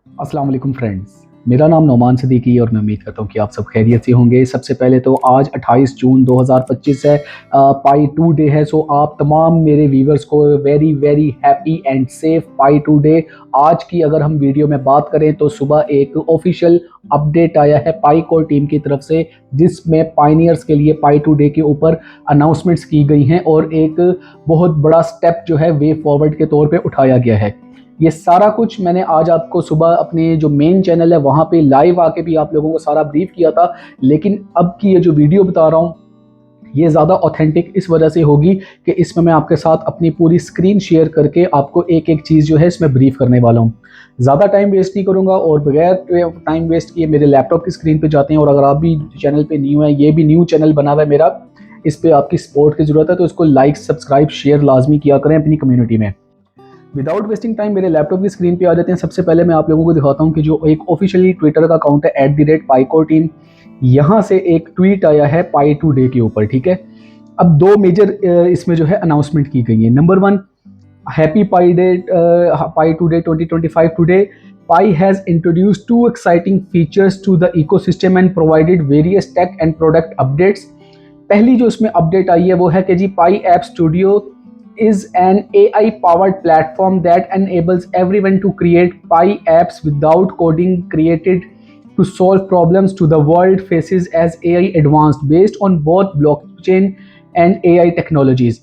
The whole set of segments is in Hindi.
अस्सलाम वालेकुम फ्रेंड्स। मेरा नाम नौमान सिद्दीकी और मैं उम्मीद करता हूँ कि आप सब खैरियत से होंगे। सबसे पहले तो आज 28 जून 2025 है, पाई टू डे है। सो आप तमाम मेरे व्यूवर्स को very very happy and safe Pi to day. आज की अगर हम वीडियो में बात करें तो सुबह एक ऑफिशियल अपडेट आया है पाई कोर टीम की तरफ से, जिसमें पाइनियर्स के लिए पाई टू डे के ऊपर अनाउंसमेंट्स की गई हैं और एक बहुत बड़ा स्टेप जो है वे फॉरवर्ड के तौर पे उठाया गया है। ये सारा कुछ मैंने आज आपको सुबह अपने जो मेन चैनल है वहाँ पे लाइव आके भी आप लोगों को सारा ब्रीफ किया था, लेकिन अब की ये जो वीडियो बता रहा हूँ ये ज़्यादा ऑथेंटिक इस वजह से होगी कि इसमें मैं आपके साथ अपनी पूरी स्क्रीन शेयर करके आपको एक एक चीज़ जो है इसमें ब्रीफ करने वाला हूँ। ज़्यादा टाइम वेस्ट नहीं करूँगा और बगैर टाइम वेस्ट किए मेरे लैपटॉप की स्क्रीन पे जाते हैं। और अगर आप भी चैनल पे न्यू है, ये भी न्यू चैनल बना हुआ है मेरा, इस पर आपकी सपोर्ट की ज़रूरत है, तो इसको लाइक सब्सक्राइब शेयर लाजमी किया करें अपनी कम्युनिटी में। विदाउट वेस्टिंग टाइम मेरे लैपटॉप की स्क्रीन पे आ जाते हैं। सबसे पहले मैं आप लोगों को दिखाता हूं कि जो एक ऑफिशियली ट्विटर का अकाउंट है @PyCore, यहाँ से एक ट्वीट आया है पाई टू डे के ऊपर। ठीक है, अब दो मेजर इसमें जो है अनाउंसमेंट की गई है। Number one, happy Pi day, Pi to day 2025 today. Pi has introduced two exciting features to the ecosystem and provided various tech and product updates. पहली जो इसमें अपडेट आई है वो है कि जी Pi App Studio is an AI powered platform that enables everyone to create Pi apps without coding, created to solve problems to the world faces as AI advanced based on both blockchain and AI technologies।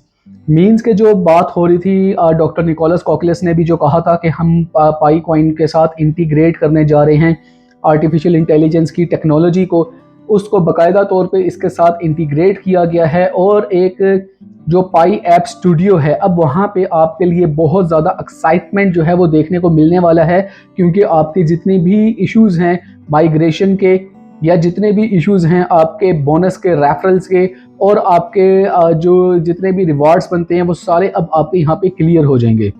Means के जो बात हो रही थी, डॉक्टर निकोलस कॉकलेस ने भी जो कहा था कि हम पाई कॉइन के साथ इंटीग्रेट करने जा रहे हैं आर्टिफिशियल इंटेलिजेंस की टेक्नोलॉजी को, उसको बाकायदा तौर पे इसके साथ इंटीग्रेट किया गया है। और एक जो पाई ऐप स्टूडियो है, अब वहाँ पे आपके लिए बहुत ज़्यादा एक्साइटमेंट जो है वो देखने को मिलने वाला है, क्योंकि आपके जितने भी इश्यूज़ हैं माइग्रेशन के, या जितने भी इश्यूज़ हैं आपके बोनस के, रेफरल्स के, और आपके जो जितने भी रिवार्ड्स बनते हैं वो सारे अब आपके यहाँ पे क्लियर हो जाएंगे।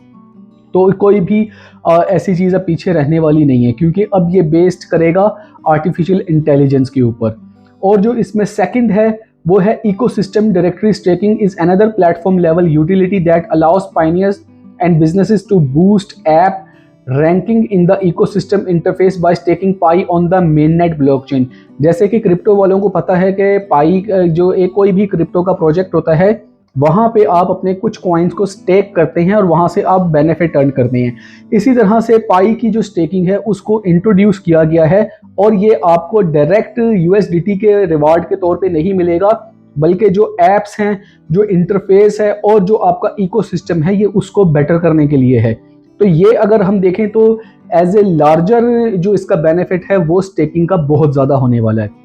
तो कोई भी ऐसी चीज़ अब पीछे रहने वाली नहीं है, क्योंकि अब ये बेस्ड करेगा आर्टिफिशियल इंटेलिजेंस के ऊपर। और जो इसमें सेकंड है वो है ecosystem directory staking is another platform level utility that allows pioneers and businesses to boost app ranking in the ecosystem interface by staking Pi on the mainnet blockchain. जैसे कि क्रिप्टो वालों को पता है कि पाई जो एक कोई भी क्रिप्टो का प्रोजेक्ट होता है, वहाँ पे आप अपने कुछ कॉइन्स को स्टेक करते हैं और वहाँ से आप बेनिफिट अर्न करते हैं। इसी तरह से पाई की जो स्टेकिंग है उसको इंट्रोड्यूस किया गया है, और ये आपको डायरेक्ट यूएसडीटी के रिवार्ड के तौर पे नहीं मिलेगा, बल्कि जो एप्स हैं, जो इंटरफेस है और जो आपका इकोसिस्टम है, ये उसको बेटर करने के लिए है। तो ये अगर हम देखें तो एज ए लार्जर जो इसका बेनिफिट है वो स्टेकिंग का बहुत ज़्यादा होने वाला है।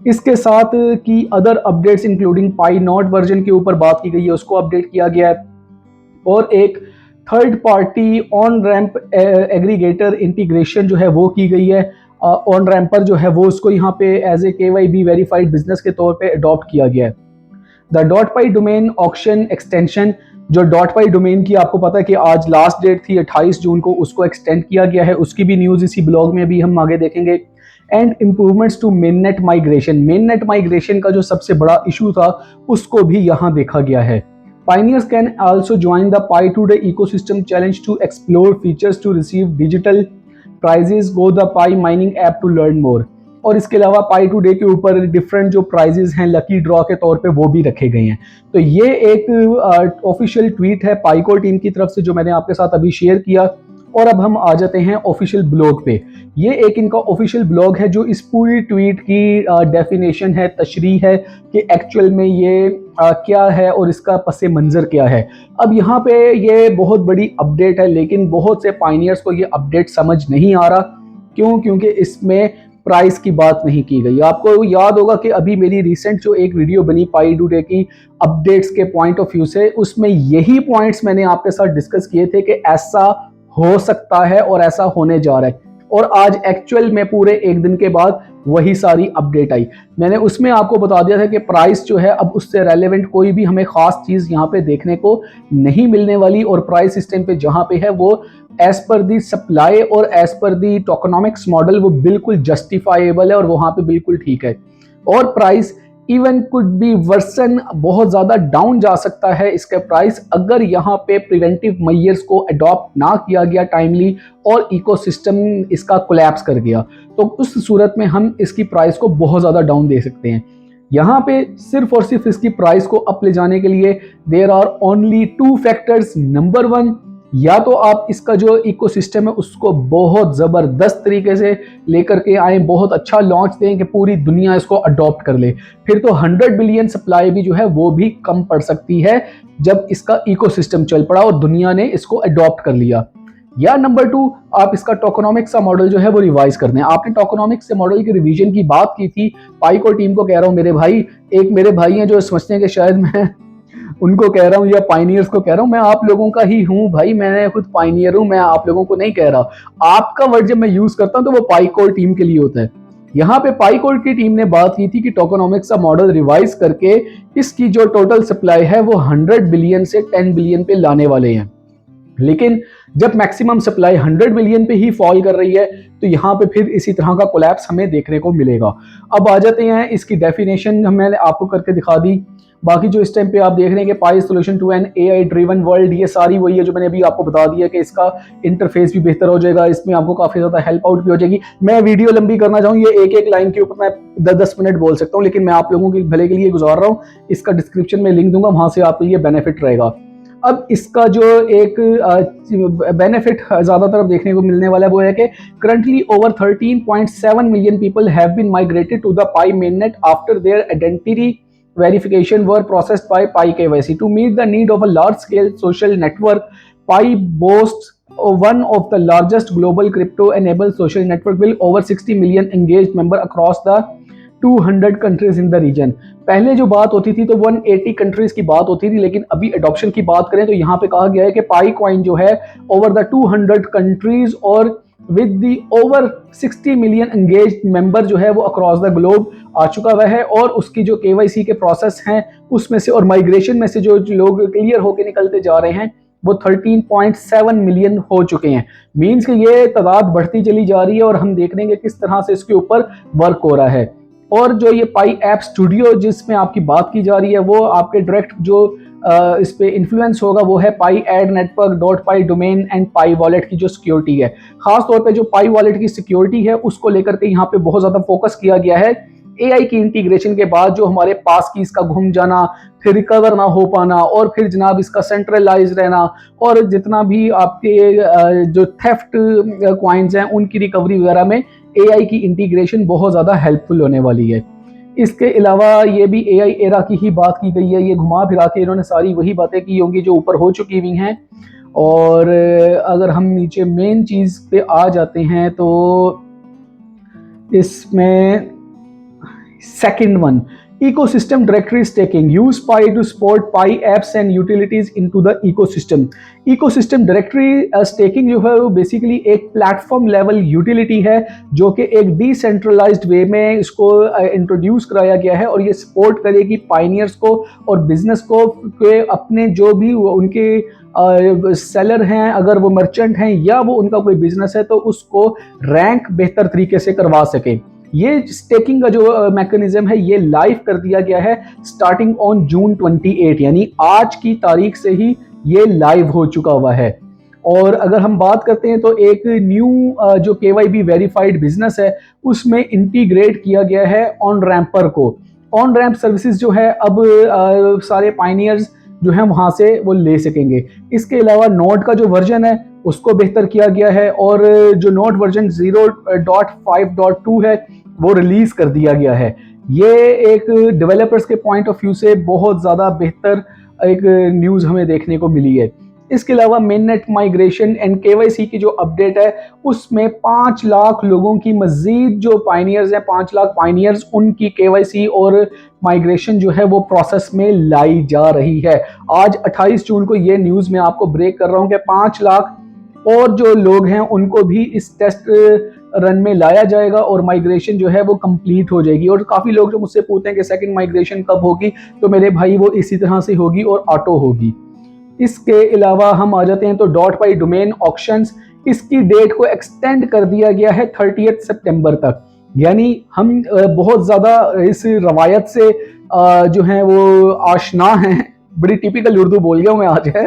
इसके साथ की other updates including pi not version के ऊपर बात की गई है, उसको अपडेट किया गया है। और एक third party on ramp aggregator integration जो है वो की गई है। ऑन रैम्पर जो है वो उसको यहाँ पे as a KYB verified business के तौर पे अडॉप्ट किया गया है। The dot Pi domain auction extension, जो डॉट पाई डोमेन की आपको पता है कि आज लास्ट डेट थी 28 जून को, उसको एक्सटेंड किया गया है। उसकी भी न्यूज़ इसी ब्लॉग में भी हम आगे देखेंगे। And improvements to mainnet migration, mainnet migration का जो सबसे बड़ा इशू था उसको भी यहाँ देखा गया है। Pioneers can also join the Pi Today ecosystem challenge to explore features to receive digital prizes, go the Pi mining app to learn more। और इसके अलावा पाई टू डे के ऊपर डिफरेंट जो प्राइजेस हैं लकी ड्रॉ के तौर पे वो भी रखे गए हैं। तो ये एक ऑफिशियल ट्वीट है पाईकोर टीम की तरफ से जो मैंने आपके साथ अभी शेयर किया। और अब हम आ जाते हैं ऑफिशियल ब्लॉग पे। ये एक इनका ऑफिशियल ब्लॉग है जो इस पूरी ट्वीट की डेफिनेशन है, तशरीह है कि एक्चुअल में ये क्या है और इसका पस मंज़र क्या है। अब यहाँ पे ये बहुत बड़ी अपडेट है, लेकिन बहुत से पाइनियर्स को ये अपडेट समझ नहीं आ रहा। क्यों? क्योंकि इसमें प्राइस की बात नहीं की गई। आपको याद होगा कि अभी मेरी रिसेंट जो एक वीडियो बनी पाई टू डे की अपडेट्स के पॉइंट ऑफ व्यू से, उसमें यही पॉइंट्स मैंने आपके साथ डिस्कस किए थे कि ऐसा हो सकता है और ऐसा होने जा रहा है। और आज एक्चुअल में पूरे एक दिन के बाद वही सारी अपडेट आई। मैंने उसमें आपको बता दिया था कि प्राइस जो है अब उससे रेलेवेंट कोई भी हमें खास चीज़ यहाँ पे देखने को नहीं मिलने वाली, और प्राइस सिस्टम पे जहाँ पे है वो एज पर दी सप्लाई और एज पर दी टोकनॉमिक्स मॉडल वो बिल्कुल जस्टिफाइबल है और वहाँ पे बिल्कुल ठीक है। और price even could be worsen, बहुत ज़्यादा डाउन जा सकता है इसका प्राइस अगर यहाँ पे प्रिवेंटिव मेजर्स को अडॉप्ट ना किया गया टाइमली और इकोसिस्टम इसका कोलैप्स कर गया, तो उस सूरत में हम इसकी प्राइस को बहुत ज़्यादा डाउन दे सकते हैं। यहाँ पे सिर्फ और सिर्फ इसकी प्राइस को अप ले जाने के लिए there are only two factors. Number one, या तो आप इसका जो इकोसिस्टम है उसको बहुत ज़बरदस्त तरीके से लेकर के आए, बहुत अच्छा लॉन्च दें कि पूरी दुनिया इसको अडॉप्ट कर ले, फिर तो 100 बिलियन सप्लाई भी जो है वो भी कम पड़ सकती है जब इसका इकोसिस्टम चल पड़ा और दुनिया ने इसको अडॉप्ट कर लिया। या नंबर टू, आप इसका टोकोनॉमिक्स का मॉडल जो है वो रिवाइज कर दें। आपने टोकोनॉमिक्स से मॉडल की रिवीजन की बात की थी, पाइक और टीम को कह रहा हूँ मेरे भाई, एक मेरे भाई हैं जो समझते हैं कि शायद मैं उनको कह रहा हूँ या पाइनियर्स को कह रहा हूँ, मैं आप लोगों का ही हूँ भाई, मैं खुद पाइनियर हूँ, मैं आप लोगों को नहीं कह रहा। आपका वर्ड जब मैं यूज करता हूँ तो वो पाइक और टीम के लिए होता है। यहाँ पे पाइक और की टीम ने बात की थी कि टोकोनॉमिक्स का मॉडल रिवाइज करके इसकी जो टोटल सप्लाई है वो 100 बिलियन से 10 बिलियन पे लाने वाले हैं। लेकिन जब मैक्सिमम सप्लाई 100 बिलियन पे ही फॉल कर रही है तो यहाँ पे फिर इसी तरह का कोलैप्स हमें देखने को मिलेगा। अब आ जाते हैं इसकी डेफिनेशन, मैंने आपको करके दिखा दी। बाकी जो इस टाइम पे आप देख रहे हैं कि Pi solution to an AI driven world, ये सारी वही है जो मैंने अभी आपको बता दिया कि इसका इंटरफेस भी बेहतर हो जाएगा, इसमें आपको काफ़ी ज़्यादा हेल्प आउट भी हो जाएगी। मैं वीडियो लंबी करना चाहूँ, ये एक एक लाइन के ऊपर मैं 10-10 मिनट बोल सकता हूँ, लेकिन मैं आप लोगों के भले के लिए गुजार रहा हूँ। इसका डिस्क्रिप्शन में लिंक दूंगा, वहाँ से आपके लिए बेनिफिट रहेगा। अब इसका जो एक बेनिफिट ज़्यादातर अब देखने को मिलने वाला है वो है कि currently over 13.7 million people have been migrated to the Pi mainnet after their identity verification were processed by Pi KYC. To meet the need of a large-scale social network, Pi boasts one of the largest global crypto-enabled social network with over 60 million engaged members across the 200 countries in the region. पहले जो बात होती थी तो 180 कंट्रीज की बात होती थी, लेकिन अभी अडॉप्शन की बात करें तो यहाँ पे कहा गया है कि पाई कॉइन जो है ओवर द 200 कंट्रीज और with the over 60 million engaged member जो है वो अक्रॉस द ग्लोब आ चुका हुआ है। और उसकी जो केवाईसी के प्रोसेस हैं उसमें से और माइग्रेशन में से जो लोग क्लियर होकर निकलते जा रहे हैं वो 13.7 मिलियन हो चुके हैं। मीन्स कि ये तादाद बढ़ती चली जा रही है और हम देख रहे हैं कि किस तरह से इसके ऊपर वर्क हो रहा है। और जो ये पाई ऐप स्टूडियो जिसमें आपकी बात की जा रही है वो आपके डायरेक्ट जो इस पे इन्फ्लुएंस होगा वो है Pi ad network dot Pi domain and Pi wallet की जो सिक्योरिटी है। खास तौर पे जो पाई वॉलेट की सिक्योरिटी है उसको लेकर के यहाँ पे बहुत ज़्यादा फोकस किया गया है। एआई की इंटीग्रेशन के बाद जो हमारे पास की इसका घूम जाना, फिर रिकवर ना हो पाना और फिर जनाब इसका सेंट्रलाइज रहना और जितना भी आपके जो थेफ्ट क्वाइंस हैं उनकी रिकवरी वगैरह में एआई की इंटीग्रेशन बहुत ज़्यादा हेल्पफुल होने वाली है। इसके अलावा ये भी एआई एरा की ही बात की गई है, ये घुमा फिरा के इन्होंने सारी वही बातें की होंगी जो ऊपर हो चुकी हुई हैं। और अगर हम नीचे मेन चीज़ पे आ जाते हैं तो इसमें second one, ecosystem directory staking, use Pi to support Pi apps and utilities into the ecosystem। ecosystem directory staking जो है वो बेसिकली एक प्लेटफॉर्म लेवल यूटिलिटी है जो कि एक डिसेंट्रलाइज्ड वे में इसको इंट्रोड्यूस कराया गया है और ये सपोर्ट करेगी पाइनियर्स को और बिजनेस को के अपने जो भी उनके सेलर हैं, अगर वो मर्चेंट हैं या वो उनका कोई बिजनेस है तो उसको रैंक बेहतर तरीके से करवा सके। ये स्टेकिंग का जो मैकेनिज्म है ये लाइव कर दिया गया है स्टार्टिंग ऑन जून 28, यानी आज की तारीख से ही ये लाइव हो चुका हुआ है। और अगर हम बात करते हैं तो एक न्यू जो KYB वेरीफाइड बिजनेस है उसमें इंटीग्रेट किया गया है ऑन रैम्पर को। ऑन रैम्प सर्विसेज जो है अब सारे पाइनियर्स जो है वहाँ से वो ले सकेंगे। इसके अलावा नोड का जो वर्जन है उसको बेहतर किया गया है और जो नोड वर्जन 0.5.2 है वो रिलीज कर दिया गया है। ये एक डेवलपर्स के पॉइंट ऑफ व्यू से बहुत ज़्यादा बेहतर एक न्यूज़ हमें देखने को मिली है। इसके अलावा मेननेट माइग्रेशन एंड KYC की जो अपडेट है उसमें 5 लाख लोगों की मजीद जो पाइनियर्स हैं 5 लाख पाइनियर्स उनकी KYC और माइग्रेशन जो है वो प्रोसेस में लाई जा रही है। आज 28 जून को ये न्यूज़ मैं आपको ब्रेक कर रहा हूँ कि 5 लाख और जो लोग हैं उनको भी इस टेस्ट रन में लाया जाएगा और माइग्रेशन जो है वो कंप्लीट हो जाएगी। और काफ़ी लोग जो मुझसे पूछते हैं कि सेकंड माइग्रेशन कब होगी, तो मेरे भाई वो इसी तरह से होगी और ऑटो होगी। इसके अलावा हम आ जाते हैं तो डॉट पाई डोमेन ऑक्शंस, इसकी डेट को एक्सटेंड कर दिया गया है 30 सितंबर तक। यानी हम बहुत ज़्यादा इस रवायत से जो हैं वो आशना हैं, बड़ी टिपिकल उर्दू बोल गया हूँ मैं आज है।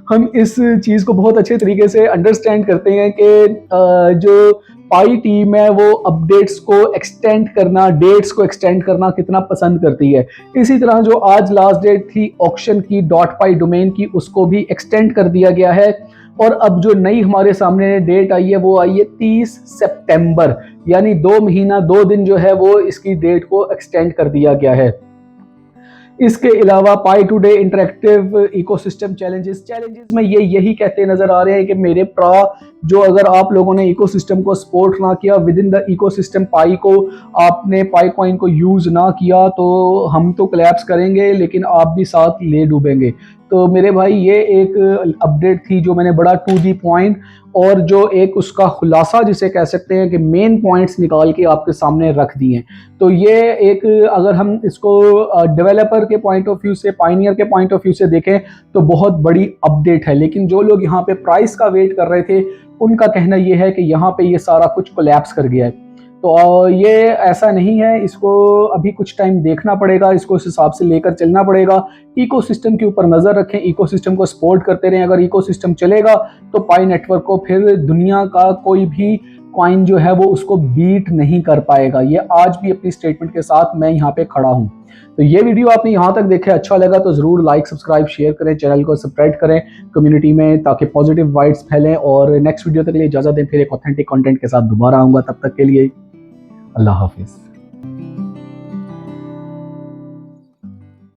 हम इस चीज़ को बहुत अच्छे तरीके से अंडरस्टैंड करते हैं कि जो पाई टीम है वो अपडेट्स को एक्सटेंड करना, डेट्स को एक्सटेंड करना कितना पसंद करती है। इसी तरह जो आज लास्ट डेट थी ऑक्शन की .पाई डोमेन की, उसको भी एक्सटेंड कर दिया गया है। और अब जो नई हमारे सामने डेट आई है वो आई है 30 सितंबर, यानी 2 महीना 2 दिन जो है वो इसकी डेट को एक्सटेंड कर दिया गया है। इसके अलावा पाई टुडे इंटरेक्टिव इकोसिस्टम चैलेंजेस में ये यही कहते नजर आ रहे हैं कि मेरे प्रा जो अगर आप लोगों ने इकोसिस्टम को सपोर्ट ना किया विद इन द इकोसिस्टम, पाई को आपने पाई कॉइन को यूज ना किया तो हम तो कोलैप्स करेंगे लेकिन आप भी साथ ले डूबेंगे। तो मेरे भाई ये एक अपडेट थी जो मैंने बड़ा टू दी पॉइंट और जो एक उसका खुलासा जिसे कह सकते हैं कि मेन पॉइंट्स निकाल के आपके सामने रख दिए। तो ये एक अगर हम इसको डेवलपर के पॉइंट ऑफ व्यू से, पाइनियर के पॉइंट ऑफ व्यू से देखें तो बहुत बड़ी अपडेट है। लेकिन जो लोग यहाँ पे प्राइस का वेट कर रहे थे उनका कहना ये है कि यहाँ पे ये सारा कुछ कोलैप्स कर गया है। तो ये ऐसा नहीं है, इसको अभी कुछ टाइम देखना पड़ेगा, इसको इस हिसाब से लेकर चलना पड़ेगा। इकोसिस्टम के ऊपर नज़र रखें, इकोसिस्टम को सपोर्ट करते रहें। अगर इकोसिस्टम चलेगा तो पाई नेटवर्क को फिर दुनिया का कोई भी कॉइन जो है वो उसको बीट नहीं कर पाएगा। ये आज भी अपनी स्टेटमेंट के साथ मैं यहाँ पे खड़ा हूँ। तो ये वीडियो आपने यहाँ तक देखे, अच्छा लगा तो ज़रूर लाइक, सब्सक्राइब, शेयर करें, चैनल को सब्सक्राइब करें कम्युनिटी में, ताकि पॉजिटिव वाइब्स फैलें। और नेक्स्ट वीडियो तक के लिए इजाज़त दें, फिर एक ऑथेंटिक कंटेंट के साथ दोबारा आऊँगा। तब तक के लिए अल्लाह हाफिज़।